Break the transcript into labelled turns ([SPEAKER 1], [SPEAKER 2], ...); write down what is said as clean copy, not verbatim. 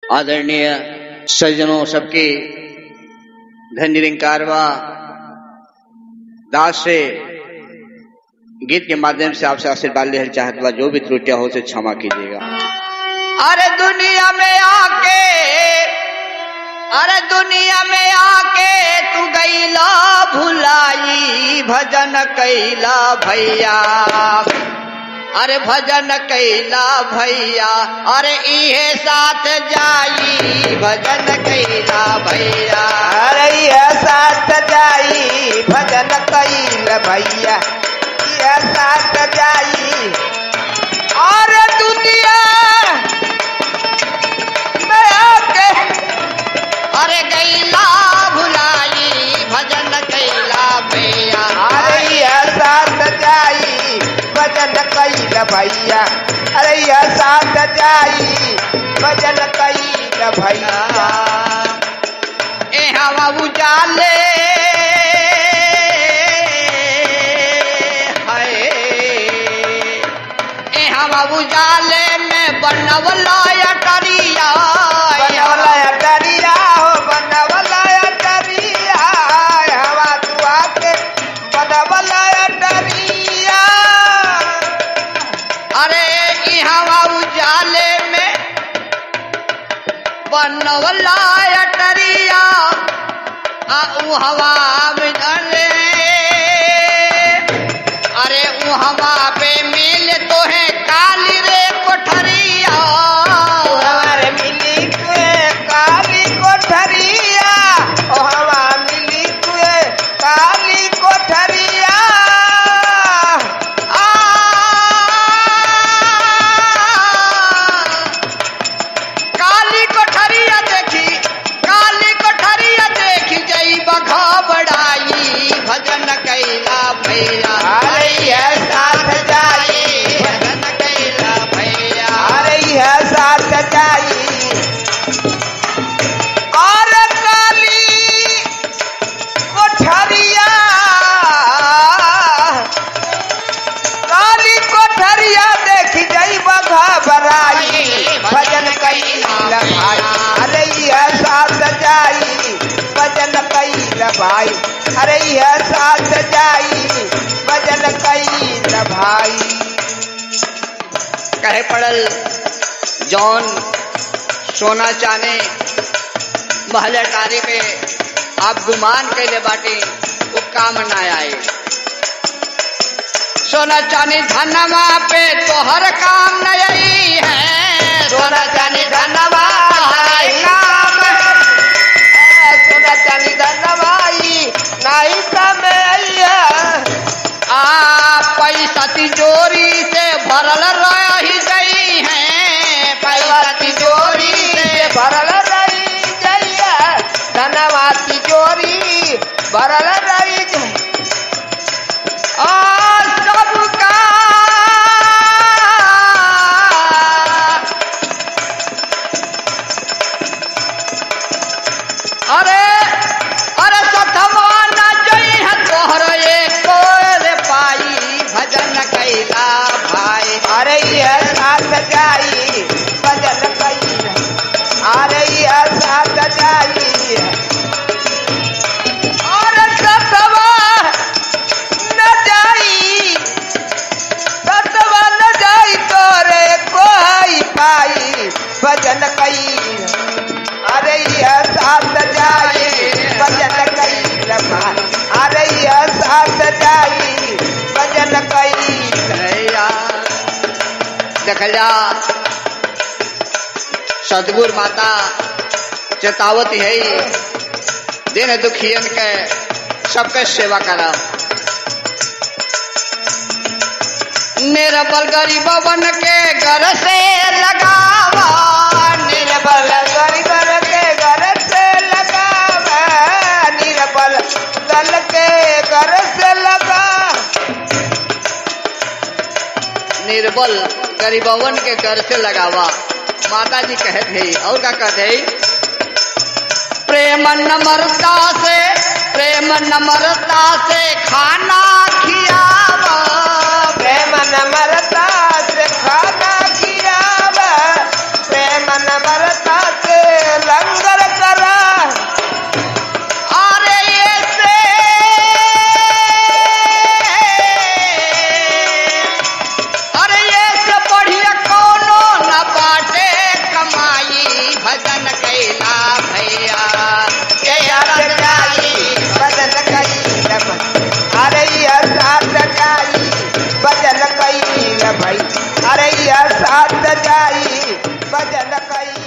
[SPEAKER 1] आदरणीय सज्जनों सबके धन्य निरंकारवा दास से गीत के माध्यम से आपसे आशीर्वाद लेना चाहता हुआ जो भी त्रुटियां हो उसे क्षमा कीजिएगा। अरे दुनिया में आके तू गईला भुलाई भजन कैला भैया, अरे भजन कैला भैया, अरे इहे साथ जाई भजन कैला भैया,
[SPEAKER 2] अरे ये साथ जाई भजन कैला भैया, ये साथ जाई।
[SPEAKER 1] और दुनिया में आके अरे गईला भुलाई भजन कैला भैया,
[SPEAKER 2] अरे ये साथ जाई भजन कैला भैया, अरे ये साथ जाई भजन कैला भैया।
[SPEAKER 1] ए हवा उजाले उजाले में बनवला अटरिया,
[SPEAKER 2] बनवला अटरिया हो बनवला अटरिया, हवा तू आके बनवला अटरिया।
[SPEAKER 1] अरे ई हवा उजाले में बनवला अटरिया, ऊ हवा में अरे ऊ हवा पे मिल तो है काली रे कोठरिया,
[SPEAKER 2] हमारे मिली कुए काली कोठरिया, ओ हवा मिली कुए काली कोठरिया।
[SPEAKER 1] काली कोठरिया देखी जई बघा बड़ाई भजन कैला भैया,
[SPEAKER 2] अरे ये साथ जाई
[SPEAKER 1] भजन कैला भैया,
[SPEAKER 2] अरे ये साथ जाई। और काली कोठरिया देखी जाई बघा बराई भजन कैला भाई, अरे ये साथ जाई भजन कैला भाई, अरे ये साथ जाई भजन कैला भाई।
[SPEAKER 1] कहे पड़ल जौन सोना चाने महल अटारी पे आप गुमान कैले बाटे वो काम ना आए, सोना चांदी धनवा पे तोहर काम नहीं है,
[SPEAKER 2] सोना चांदी धनवा काम है, सोना चांदी धनवाई नहीं समय
[SPEAKER 1] पैसा तिजोरी से भरल रही गई है, पैसा
[SPEAKER 2] तिजोरी से भरल रही जइया, धनवा तिजोरी भरल रही जइया।
[SPEAKER 1] सबका अरे सथवा न जई है तोहर एक पाई भजन कैला भाई,
[SPEAKER 2] अरे ये साथ जाई भजन कैला, अरे ये साथ जाई। और सतवा न जाई तोरे कोई पाई भजन कैला, अरे ये साथ जाई भजन कैला भाई, अरे ये साथ जाई भजन कैला।
[SPEAKER 1] देखल जा सतगुरु माता चेतावत है दिन दुखियन के सबके सेवा करा, निर्बल गरीबवन के घर से लगावा,
[SPEAKER 2] निर्बल गरीबन के घर से लगावा, निर्बल दल के घर से लगा,
[SPEAKER 1] निर्बल गरीबवन के घर से लगावा। माता जी कहते हैं और क्या कहते हैं, प्रेम नम्रता से खाना खियावा,
[SPEAKER 2] प्रेम नम्रता से खाना खियावा, प्रेम नम्रता से जाई भजन कई